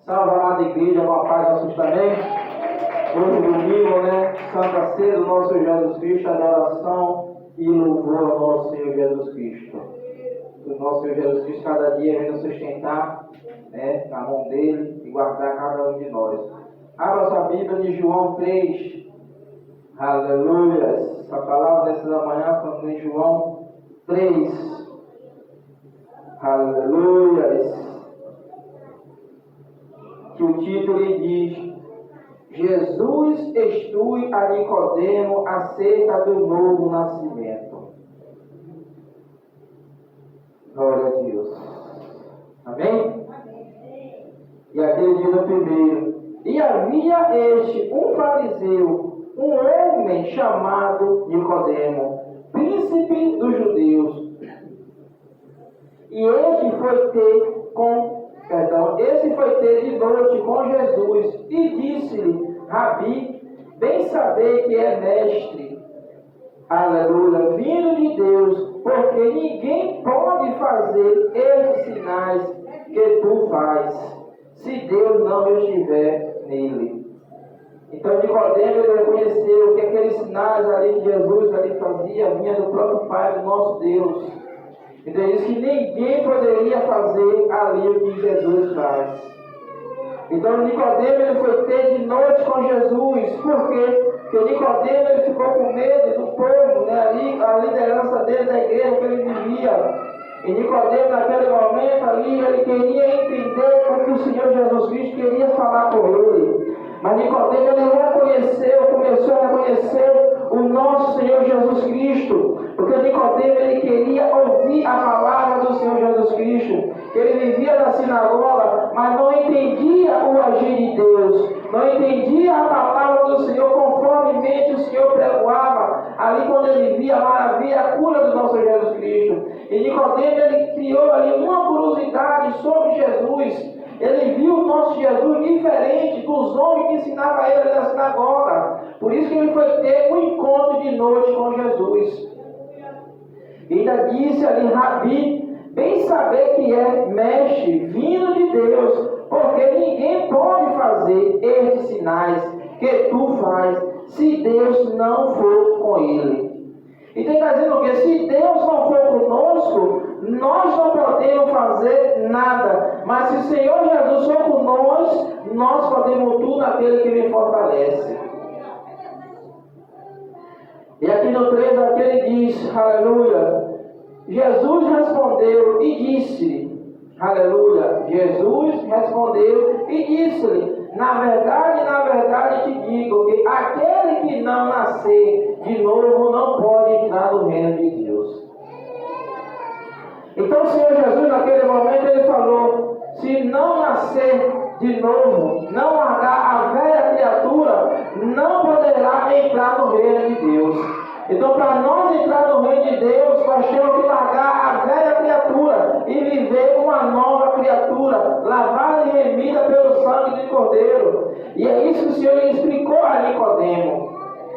Salve, amada igreja, uma paz a vocês também. Hoje domingo, né? Santa Ceia do nosso Senhor Jesus Cristo, adoração e louvor ao nosso Senhor Jesus Cristo. O nosso Senhor Jesus Cristo cada dia vem nos sustentar, né, na mão dele e guardar cada um de nós. Abra sua Bíblia de João 3. Aleluia. A palavra dessa manhã falando em João 3. Aleluia. Que o título diz: Jesus instrui a Nicodemo acerca do novo nascimento. Glória a Deus. Amém? E aquele diz no primeiro: e havia um fariseu, um homem chamado Nicodemo, príncipe dos judeus. E esse foi ter de noite com Jesus e disse-lhe: Rabi, bem saber que é mestre, aleluia, vindo de Deus, porque ninguém pode fazer esses sinais que tu fazes, se Deus não estiver nele. Então Nicodemo reconheceu que aqueles sinais ali que Jesus ali fazia vinha do próprio Pai, do nosso Deus. Então ele disse que ninguém poderia fazer ali o que Jesus faz. Então Nicodemo ele foi ter de noite com Jesus. Por quê? Porque Nicodemo ele ficou com medo do povo, né? Ali, a liderança dele da igreja que ele vivia. E Nicodemo naquele momento ali ele queria entender o que o Senhor Jesus Cristo queria falar com ele. Mas Nicodemo ele começou a reconhecer o nosso Senhor Jesus Cristo, porque Nicodemo ele queria ouvir a palavra do Senhor Jesus Cristo. Ele vivia na sinagoga, mas não entendia o agir de Deus, não entendia a palavra do Senhor conformemente o Senhor pregoava. Ali quando ele via lá, havia a cura do nosso Jesus Cristo. E Nicodemo ele criou ali uma curiosidade sobre Jesus. Ele viu o nosso Jesus diferente dos homens que ensinavam a ele na sinagoga. Por isso que ele foi ter um encontro de noite com Jesus. E ainda disse ali: Rabi, bem saber que é mestre, vindo de Deus, porque ninguém pode fazer estes sinais que tu fazes, se Deus não for com ele. Então está dizendo que se Deus não for conosco, nós não podemos fazer nada. Mas se o Senhor Jesus for por nós podemos tudo naquele que me fortalece. E aqui no 3, aqui ele diz, aleluia, Jesus respondeu e disse-lhe, aleluia, Jesus respondeu e disse-lhe: na verdade te digo que aquele que não nascer de novo não pode entrar no reino de Deus. Então o Senhor Jesus naquele momento ele falou: se não nascer de novo, não largar a velha criatura, não poderá entrar no reino de Deus. Então, para nós entrar no reino de Deus, nós temos que largar a velha criatura e viver uma nova criatura, lavada e remida pelo sangue do Cordeiro. E é isso que o Senhor explicou a Nicodemo.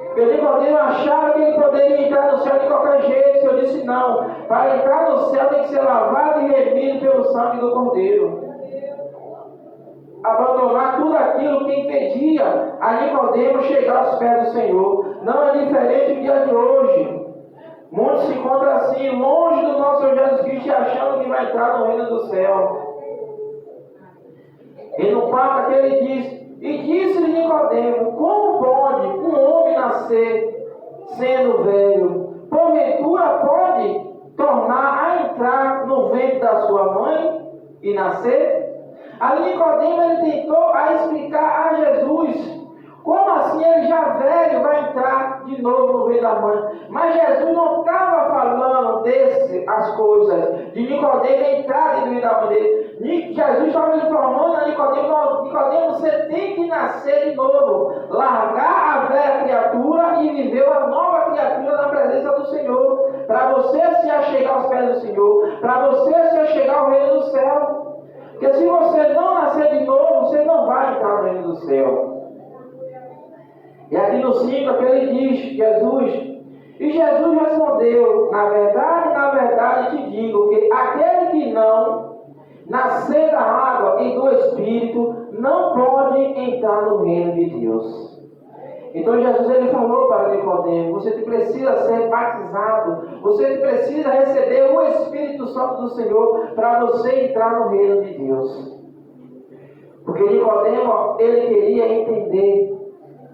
Porque Nicodemo achava que ele poderia entrar no céu de qualquer jeito. O Senhor disse: não, para entrar no céu tem que ser lavado e remido pelo sangue do Cordeiro. Abandonar tudo aquilo que impedia a Nicodemo chegar aos pés do Senhor. Não é diferente do dia de hoje. Muitos se encontram assim, longe do nosso Senhor Jesus Cristo, achando que vai entrar no reino do céu. E no 4 ele diz: e disse-lhe Nicodemo: como pode um homem nascer sendo velho? Porventura pode tornar a entrar no ventre da sua mãe e nascer? Ali Nicodemo ele tentou explicar a Jesus como assim ele já velho vai entrar de novo no ventre da mãe. Mas Jesus não estava falando as coisas de Nicodemo entrar dentro do ventre da mãe dele. Jesus estava informando a Nicodemo: Nicodemo, você tem que nascer de novo, largar a velha criatura e viver uma nova criatura na presença do Senhor, para você se achegar aos pés do Senhor, para você se achegar ao reino do céu. Porque se você não nascer de novo, você não vai entrar no reino do céu. E aqui no 5, aqui ele diz, e Jesus respondeu: na verdade te digo que aquele que não nascer da água e do Espírito não pode entrar no reino de Deus. Então Jesus ele falou para Nicodemo: você precisa ser batizado, você precisa receber o Espírito Santo do Senhor para você entrar no reino de Deus. Porque Nicodemo ele queria entender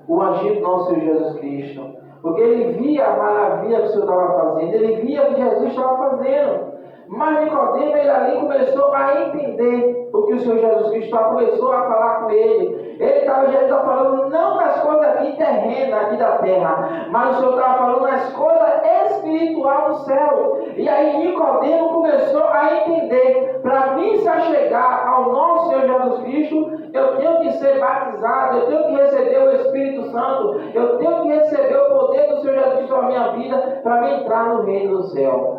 o agir do nosso Senhor Jesus Cristo, porque ele via a maravilha que o Senhor estava fazendo, ele via o que Jesus estava fazendo. Mas Nicodemo ele ali começou a entender o que o Senhor Jesus Cristo começou a falar com ele. Ele estava falando não das coisas aqui terrenas, aqui da terra, mas o Senhor estava falando das coisas espirituais do céu. E aí Nicodemo começou a entender: para mim se achegar ao nosso Senhor Jesus Cristo, eu tenho que ser batizado, eu tenho que receber o Espírito Santo, eu tenho que receber o poder do Senhor Jesus Cristo na minha vida para me entrar no reino do céu.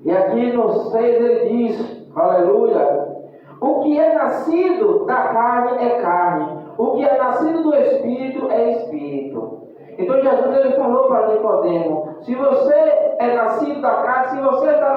E aqui no 6 ele diz, aleluia: o que é nascido da carne é carne, o que é nascido do Espírito é Espírito. Então Jesus ele falou para Nicodemo: se você é nascido da carne, se você está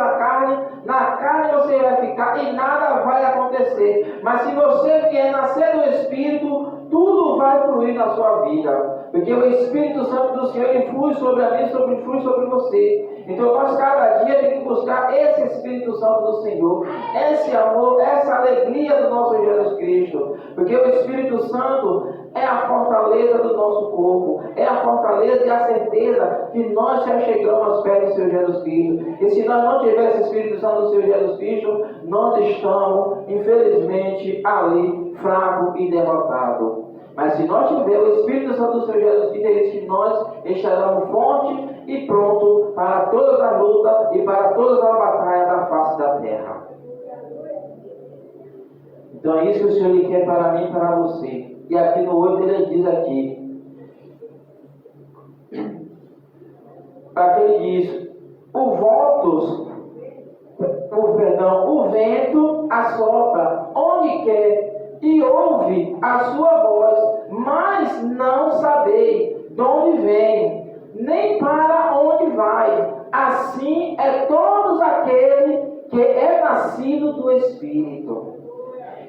na carne você vai ficar e nada vai acontecer. Mas se você vier nascer do Espírito, tudo vai fluir na sua vida. Porque o Espírito Santo do Senhor ele flui sobre a mim, flui sobre você. Então nós cada dia temos que buscar esse Espírito Santo do Senhor, esse amor, essa alegria do nosso Jesus Cristo. Porque o Espírito Santo é a fortaleza do nosso corpo, é a fortaleza e a certeza que nós já chegamos aos pés do Senhor Jesus Cristo. E se nós não tivermos esse Espírito Santo do Senhor Jesus Cristo, nós estamos, infelizmente, ali, fraco e derrotado. Mas se nós tivermos o Espírito Santo do Senhor Jesus Cristo, ele diz que nós estaremos fortes e prontos para todas as lutas e para todas as batalhas da face da terra. Então é isso que o Senhor lhe quer para mim e para você. E aqui no 8 ele diz aqui, aqui ele diz: o vento assopra onde quer e ouve a sua voz, mas não sabeis de onde vem, nem para onde vai. Assim é todos aquele que é nascido do Espírito.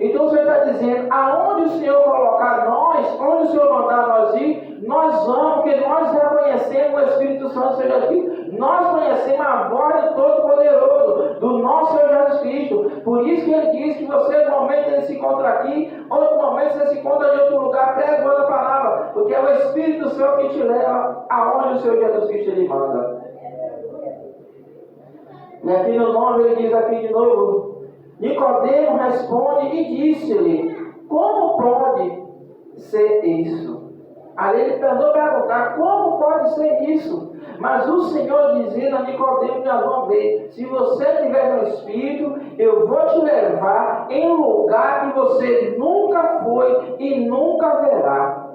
Então o Senhor está dizendo: aonde o Senhor colocar nós, onde o Senhor mandar nós ir, nós vamos, porque nós reconhecemos o Espírito Santo do Senhor Jesus Cristo. Nós conhecemos a voz do Todo-Poderoso, do nosso Senhor Jesus Cristo. Por isso que ele diz que você, no momento ele se encontra aqui, outro momento você se encontra em outro lugar, pregando a palavra, porque é o Espírito Santo que te leva aonde o Senhor Jesus Cristo ele manda. E aqui no 9 ele diz aqui de novo: Nicodemo responde e disse-lhe: como pode ser isso? Ali ele tentou perguntar: como pode ser isso? Mas o Senhor dizendo a Nicodemo: nós vamos ver, se você tiver no Espírito, eu vou te levar em um lugar que você nunca foi e nunca verá.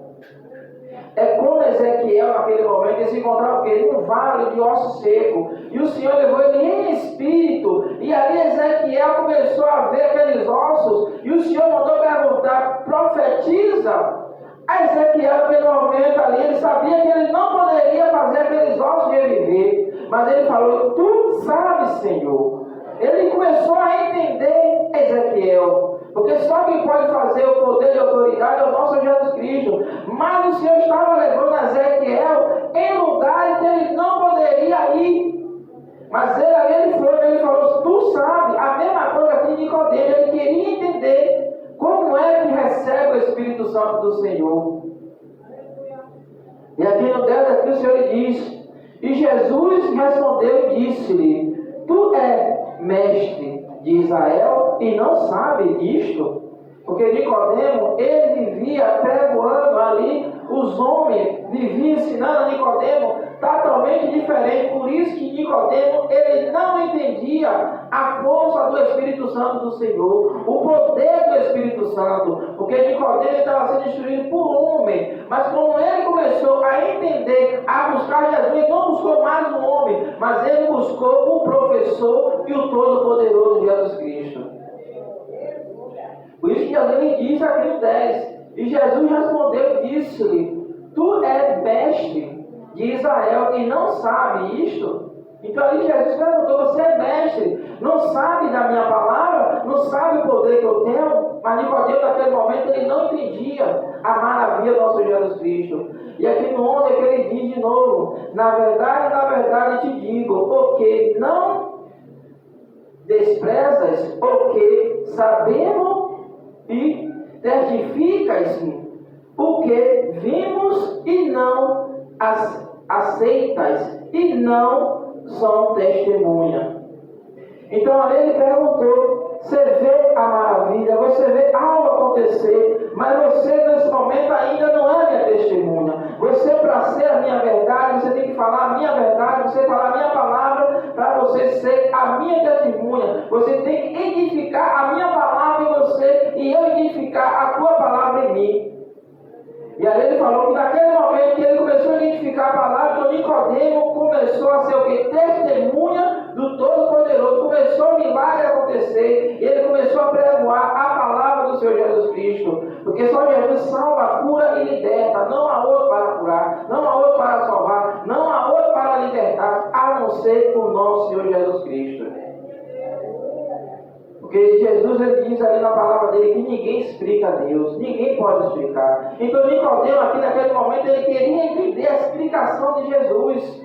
É como Ezequiel naquele momento, ele se encontrava num vale de osso seco, e o Senhor levou ele em espírito, e ali Ezequiel começou a ver aqueles ossos, e o Senhor mandou perguntar: profetiza. A Ezequiel naquele momento ali, ele sabia que ele não poderia fazer aqueles ossos reviver, mas ele falou: tu sabes, Senhor. Ele começou a entender Ezequiel, porque só quem pode fazer o poder de autoridade é o nosso Jesus Cristo. Mas o Senhor estava levando Ezequiel em lugares que ele não poderia ir. Mas ele foi, ele falou: tu sabe, a mesma coisa aqui de Nicodemo, ele queria entender como é que recebe o Espírito Santo do Senhor. E aqui no 10 aqui o Senhor diz: e Jesus respondeu e disse-lhe: tu és mestre de Israel e não sabe isto? Porque Nicodemo, ele vivia pregoando ali, os homens viviam ensinando a Nicodemo totalmente diferente. Por isso que Nicodemo, ele não entendia a força do Espírito Santo do Senhor, o poder do Espírito Santo, porque Nicodemo estava sendo instruído por homem. Mas como ele começou a entender, a buscar Jesus, ele não buscou mais um homem, mas ele buscou o professor e o Todo-Poderoso Jesus Cristo. Por isso que ele diz aqui no 10: e Jesus respondeu e disse-lhe: tu és mestre de Israel e não sabe isto? Então ali Jesus perguntou: você é mestre, não sabe da minha palavra, não sabe o poder que eu tenho. Mas Nicodemo, naquele momento, ele não entendia a maravilha do nosso Jesus Cristo. E aqui no 11 é que ele diz de novo: na verdade te digo, porque não desprezas o que sabemos e testificas-me, porque vimos e não aceitas e não são testemunha. Então ali ele perguntou: você vê a maravilha, você vê algo acontecer, mas você nesse momento ainda não é minha testemunha. Você, para ser a minha verdade, você tem que falar a minha verdade, você falar a minha palavra, para você ser a minha testemunha. Você tem que edificar a minha palavra em você e eu edificar a tua palavra em mim. E aí ele falou que naquele momento que ele começou a identificar a palavra, então Nicodemo começou a ser o que? Testemunha do Todo-Poderoso. Começou o milagre a acontecer. E ele começou a pregoar a palavra do Senhor Jesus Cristo. Porque só Jesus salva, cura e liberta. Não há outro para curar, não há outro para salvar, não há outro para libertar, a não ser o nosso Senhor Jesus Cristo. Porque Jesus, ele diz ali na palavra dele que ninguém explica a Deus, ninguém pode explicar. Então Nicodemo aqui naquele momento ele queria entender a explicação de Jesus.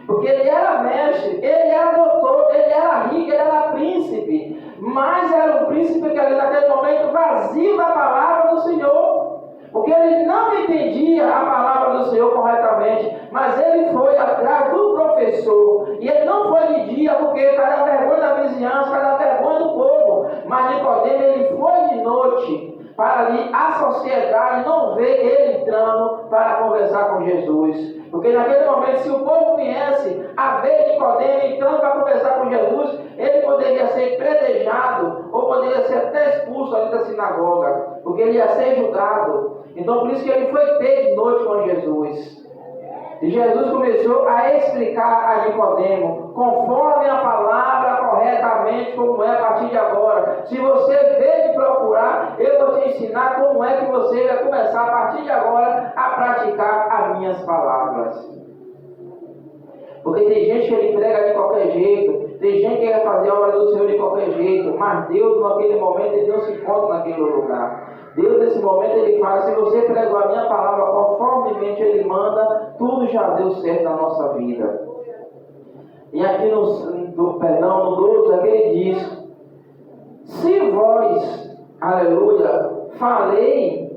Porque ele era mestre, ele era doutor, ele era rico, ele era príncipe. Mas era um príncipe que ali naquele momento vazio da palavra do Senhor. Porque ele não entendia a palavra do Senhor corretamente, mas ele foi atrás do professor. E ele não foi de dia, porque cada vergonha da vizinhança, cada vergonha do povo. Mas Nicodemo, ele foi de noite, para ali a sociedade não ver ele entrando para conversar com Jesus. Porque naquele momento, se o povo viesse a ver Nicodemo entrando para conversar com Jesus, ele poderia ser predejado, ou poderia ser até expulso ali da sinagoga, porque ele ia ser julgado. Então por isso que ele foi ter de noite com Jesus. E Jesus começou a explicar a Nicodemo, conforme a palavra corretamente, como é a partir de agora. Se você veio me procurar, eu vou te ensinar como é que você vai começar a partir de agora a praticar as minhas palavras. Porque tem gente que ele prega de qualquer jeito, tem gente que quer fazer a obra do Senhor de qualquer jeito, mas Deus naquele momento ele não se encontra naquele lugar. Deus nesse momento ele fala: se você pregou a minha palavra conformemente ele manda, tudo já deu certo na nossa vida. E aqui no 12 aqui ele diz: se vós, aleluia, falei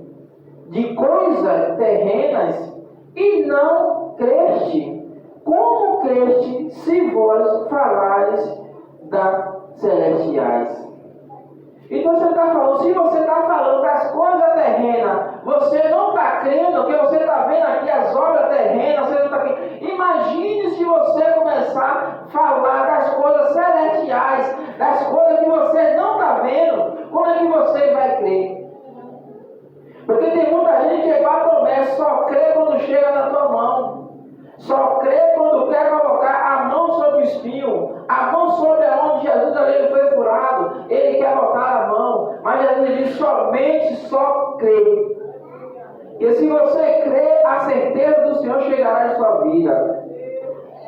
de coisas terrenas e não creste, como creste se vós falares das celestiais? Então você está falando, se você está falando das coisas terrenas, você não está crendo, porque você está vendo aqui as obras terrenas, você não está aqui. Imagine se você começar a falar das coisas celestiais, das coisas que você não está vendo, como é que você vai crer? Porque tem muita gente que é igual a promessa, só crê quando chega na tua mão. Só crê quando quer colocar a mão sobre o espinho, a mão sobre onde Jesus ali foi furado. Ele quer botar a mão, mas Jesus diz: somente só crê. E se você crê, a certeza do Senhor chegará em sua vida.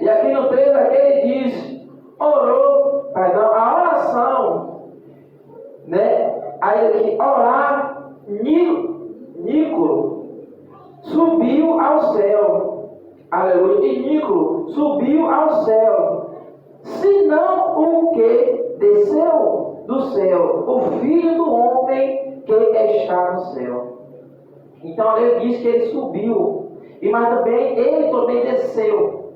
E aqui no 3 aqui ele diz: a oração, né? Aí aqui, orar, Nícolo subiu ao céu. Aleluia. E Nícolo subiu ao céu, senão o que desceu do céu, o Filho do Homem que está no céu. Então ele diz que ele subiu, mas também ele também desceu.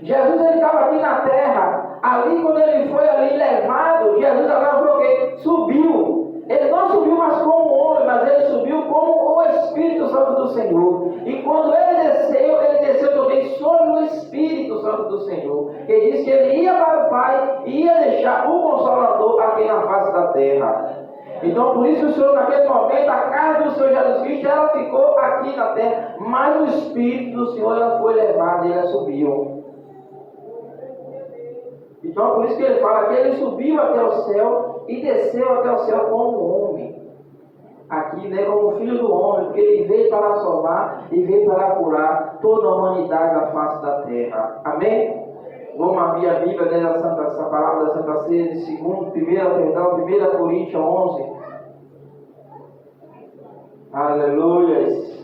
Jesus ele estava aqui na terra, ali quando ele foi ali levado, Jesus agora foi o quê? Subiu. Ele não subiu mais como homem, mas ele subiu como o Espírito Santo do Senhor. E quando ele desceu também sobre o Espírito Santo do Senhor. Ele disse que ele ia para o Pai e ia deixar o Consolador aqui na face da terra. Então por isso o Senhor naquele momento, a casa do Senhor Jesus Cristo, ela ficou aqui na terra, mas o Espírito do Senhor ela foi levada e ela subiu. Então por isso que ele fala que ele subiu até o céu e desceu até o céu como homem. Aqui, né, como filho do homem, porque ele veio para salvar e veio para curar toda a humanidade da face da terra. Amém? Vamos abrir a Bíblia dentro da Santa, essa palavra da Santa Ceia, de 1 Coríntios 11. Aleluia.